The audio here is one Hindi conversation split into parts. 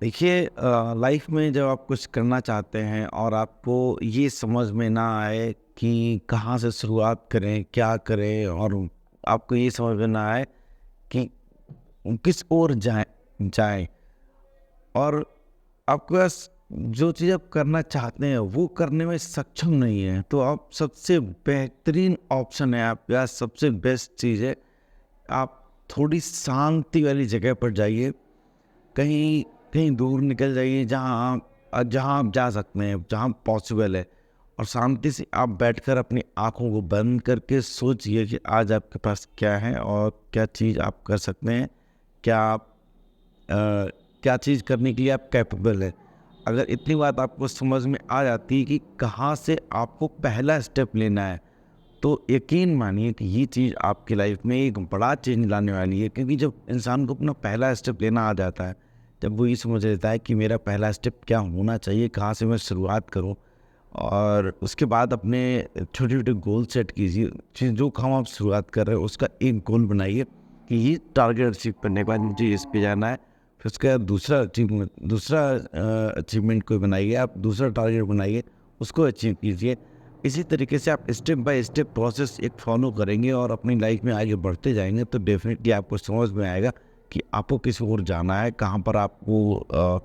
देखिए लाइफ में जब आप कुछ करना चाहते हैं और आपको ये समझ में ना आए कि कहाँ से शुरुआत करें, क्या करें और आपको ये समझ में ना आए कि किस ओर जाएँ और आपके पास जो चीज़ आप करना चाहते हैं वो करने में सक्षम नहीं है, तो आप सबसे बेहतरीन ऑप्शन है आपके पास, सबसे बेस्ट चीज़ है, आप थोड़ी शांति वाली जगह पर जाइए। कहीं कहीं दूर निकल जाइए जहाँ आप जा सकते हैं, जहाँ पॉसिबल है और शांति से आप बैठकर अपनी आँखों को बंद करके सोचिए कि आज आपके पास क्या है और क्या चीज़ आप कर सकते हैं। क्या आप क्या चीज़ करने के लिए आप कैपेबल हैं। अगर इतनी बात आपको समझ में आ जाती है कि कहाँ से आपको पहला स्टेप लेना है, तो यकीन मानिए कि ये चीज़ आपकी लाइफ में एक बड़ा चेंज लाने वाली है। क्योंकि जब इंसान को अपना पहला स्टेप लेना आ जाता है, जब वो ये समझ लेता है कि मेरा पहला स्टेप क्या होना चाहिए, कहाँ से मैं शुरुआत करूँ और उसके बाद अपने छोटे-छोटे गोल सेट कीजिए। जो काम आप शुरुआत कर रहे हो उसका एक गोल बनाइए कि ये टारगेट अचीव करने के बाद मुझे इस पे जाना है। फिर उसके बाद दूसरा अचीवमेंट कोई बनाइए, आप दूसरा टारगेट बनाइए, उसको अचीव कीजिए। इसी तरीके से आप स्टेप बाय स्टेप प्रोसेस एक फॉलो करेंगे और अपनी लाइफ में आगे बढ़ते जाएँगे, तो डेफ़िनेटली आपको समझ में आएगा कि आपको किस ओर जाना है, कहाँ पर आपको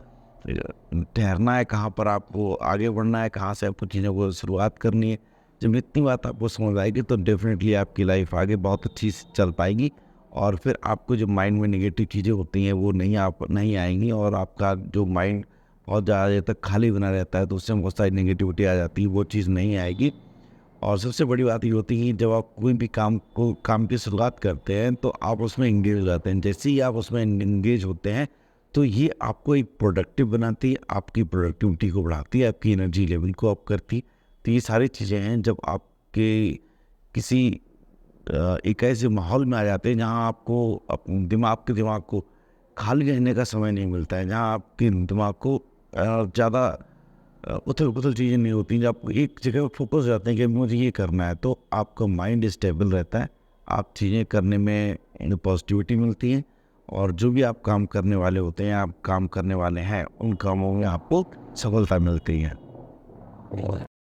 ठहरना है, कहाँ पर आपको आगे बढ़ना है, कहाँ से आपको चीज़ों को शुरुआत करनी है। जब इतनी बात आपको समझ आएगी तो डेफ़िनेटली आपकी लाइफ आगे बहुत अच्छी से चल पाएगी और फिर आपको जो माइंड में नेगेटिव चीज़ें होती हैं वो नहीं आएँगी और आपका जो माइंड बहुत ज़्यादा देर तक खाली बना रहता है तो उससे बहुत सारी नेगेटिविटी आ जाती है, वो चीज़ नहीं आएगी। और सबसे बड़ी बात ये होती है कि जब आप कोई भी काम की शुरुआत करते हैं तो आप उसमें एंगेज हो जाते हैं। जैसे ही आप उसमें एंगेज होते हैं तो ये आपको एक प्रोडक्टिव बनाती है, आपकी प्रोडक्टिविटी को बढ़ाती है, आपकी एनर्जी लेवल को अप करती है। तो ये सारी चीज़ें हैं जब आपके किसी एक ऐसे माहौल में आ जाते हैं जहाँ आपको दिमाग को खाली रहने का समय नहीं मिलता है, जहाँ आपके दिमाग को ज़्यादा उथल-पुथल चीज़ें नहीं होती, जब आप एक जगह पे फोकस हो जाते हैं कि मुझे ये करना है, तो आपका माइंड स्टेबल रहता है। आप चीज़ें करने में पॉजिटिविटी मिलती है और जो भी आप काम करने वाले होते हैं, आप काम करने वाले हैं, उन कामों में आपको सफलता मिलती है।